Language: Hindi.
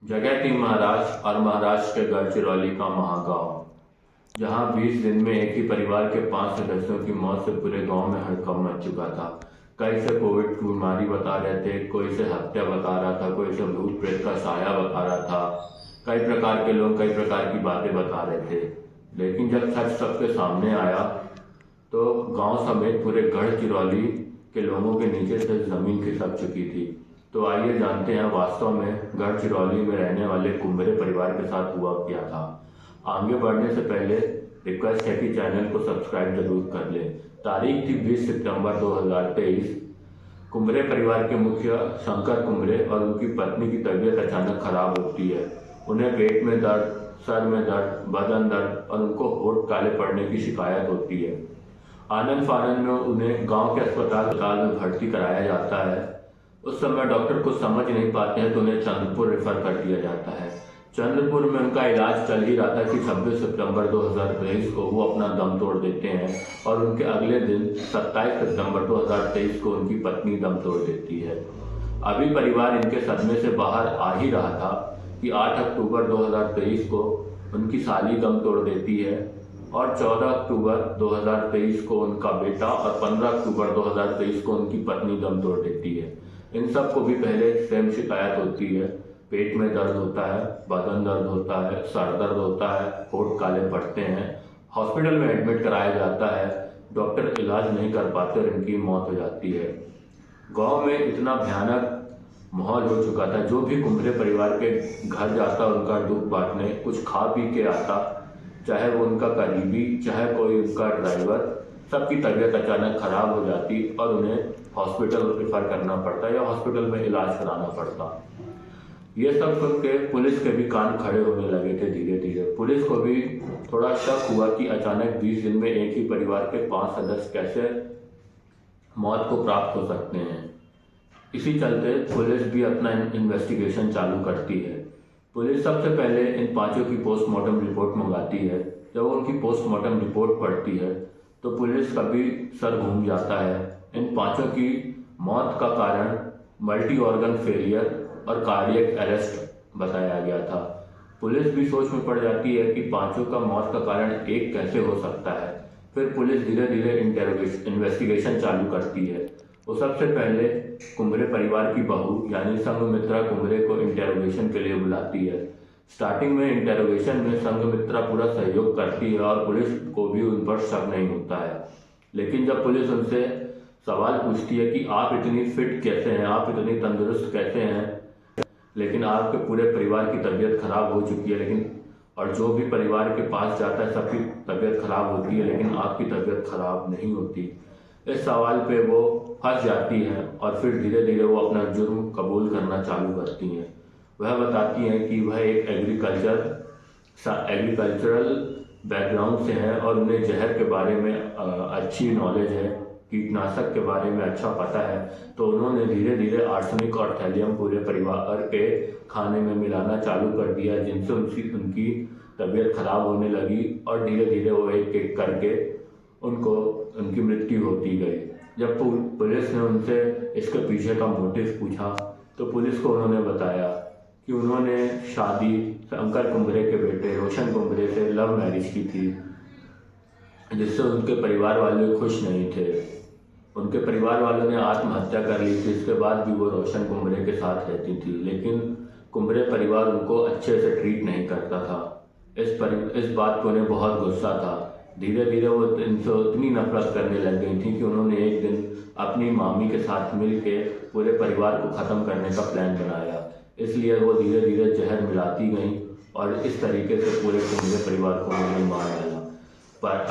जगह थी महाराष्ट्र और महाराष्ट्र के गढ़चिरौली का महागांव, जहां 20 दिन में एक ही परिवार के 5 सदस्यों की मौत से पूरे गांव में हड़कंप मच चुका था। कई से कोविड की बीमारी बता रहे थे, कोई से हत्या बता रहा था, कोई से भूत प्रेत का साया बता रहा था। कई प्रकार के लोग कई प्रकार की बातें बता रहे थे, लेकिन जब सच सबके सामने आया तो गांव समेत पूरे गढ़चिरौली के लोगों के नीचे से जमीन खिसक चुकी थी। तो आइए जानते हैं वास्तव में गढ़चिरौली में रहने वाले कुंबरे परिवार के साथ हुआ क्या था। आगे बढ़ने से पहले रिक्वेस्ट है कि चैनल को सब्सक्राइब जरूर कर ले। तारीख थी 20 सितंबर 2023। कुंबरे परिवार के मुखिया शंकर कुंबरे और उनकी पत्नी की तबीयत अचानक खराब होती है। उन्हें पेट में दर्द, सर में दर्द, बदन दर्द और उनको होठ काले पड़ने की शिकायत होती है। आनंद फानंद में उन्हें गांव के अस्पताल में भर्ती कराया जाता है। उस समय डॉक्टर कुछ समझ नहीं पाते हैं तो उन्हें चंद्रपुर रेफर कर दिया जाता है। चंद्रपुर में उनका इलाज चल ही रहा था कि 26 सितंबर 2023 को वो अपना दम तोड़ देते हैं और उनके अगले दिन 27 सितंबर 2023 को उनकी पत्नी दम तोड़ देती है। अभी परिवार इनके सदमे से बाहर आ ही रहा था कि 8 अक्टूबर 2023 को उनकी साली दम तोड़ देती है और 14 अक्टूबर 2023 को उनका बेटा और 15 अक्टूबर 2023 को उनकी पत्नी दम तोड़ देती है। इन सब को भी पहले सेम शिकायत होती है, पेट में दर्द होता है, बदन दर्द होता है, सर दर्द होता है, होठ काले पड़ते हैं। हॉस्पिटल में एडमिट कराया जाता है, डॉक्टर इलाज नहीं कर पाते और इनकी मौत हो जाती है। गांव में इतना भयानक माहौल हो चुका था, जो भी कुंबरे परिवार के घर जाता उनका दुख बांटने, कुछ खा पी के आता, चाहे वो उनका करीबी, चाहे कोई उनका ड्राइवर, सबकी तबीयत अचानक खराब हो जाती और उन्हें हॉस्पिटल रेफर करना पड़ता या हॉस्पिटल में इलाज कराना पड़ता। ये सब सुन के पुलिस के भी कान खड़े होने लगे थे। धीरे धीरे पुलिस को भी थोड़ा शक हुआ कि अचानक 20 दिन में एक ही परिवार के 5 सदस्य कैसे मौत को प्राप्त हो सकते हैं। इसी चलते पुलिस भी अपना इन्वेस्टिगेशन चालू करती है। पुलिस सबसे पहले इन पांचों की पोस्टमार्टम रिपोर्ट मंगाती है। जब वो उनकी पोस्टमार्टम रिपोर्ट पढ़ती है तो पुलिस का भी सर घूम जाता है। इन पांचों की मौत का कारण मल्टी ऑर्गन फेलियर और कार्डियक अरेस्ट बताया गया था। पुलिस भी सोच में पड़ जाती है कि पांचों का मौत का कारण एक कैसे हो सकता है। फिर पुलिस धीरे धीरे इन्वेस्टिगेशन चालू करती है। वो सबसे पहले कुंबरे परिवार की बहू यानी संघमित्रा कुंबरे को इंटेरोगेशन के लिए बुलाती है। स्टार्टिंग में इंटेरोगेशन में संघमित्रा पूरा सहयोग करती है और पुलिस को भी उन पर शक नहीं होता है। लेकिन जब पुलिस उनसे सवाल पूछती है कि आप इतनी फिट कैसे हैं, आप इतनी तंदुरुस्त कैसे हैं, लेकिन आपके पूरे परिवार की तबीयत खराब हो चुकी है, लेकिन और जो भी परिवार के पास जाता है सबकी तबीयत खराब होती है, लेकिन आपकी तबीयत खराब नहीं होती। इस सवाल पे वो फंस जाती हैं और फिर धीरे धीरे वो अपना जुर्म कबूल करना चालू करती हैं। वह बताती हैं कि वह एक एग्रीकल्चरल बैकग्राउंड से है और उन्हें जहर के बारे में अच्छी नॉलेज है, कीटनाशक के बारे में अच्छा पता है। तो उन्होंने धीरे धीरे आर्सेनिक और थैलियम पूरे परिवार के खाने में मिलाना चालू कर दिया, जिनसे उनकी तबीयत खराब होने लगी और धीरे धीरे वो एक एक करके उनकी मृत्यु होती गई। जब पुलिस ने उनसे इसके पीछे का मोटिव पूछा तो पुलिस को उन्होंने बताया कि उन्होंने शादी शंकर कुंबरे के बेटे रोशन कुंबरे से लव मैरिज की थी, जिससे उनके परिवार वाले खुश नहीं थे। उनके परिवार वालों ने आत्महत्या कर ली थी। इसके बाद भी वो रोशन कुंबरे के साथ रहती थी, लेकिन कुंबरे परिवार उनको अच्छे से ट्रीट नहीं करता था। इस बात पर उन्हें बहुत गुस्सा था। धीरे धीरे वो इनसे इतनी नफरत करने लग गई थी कि उन्होंने एक दिन अपनी मामी के साथ मिलके पूरे परिवार को ख़त्म करने का प्लान बनाया। इसलिए वो धीरे धीरे जहर मिलाती गई और इस तरीके से पूरे कुंबरे परिवार को उन्होंने मार डाला। पर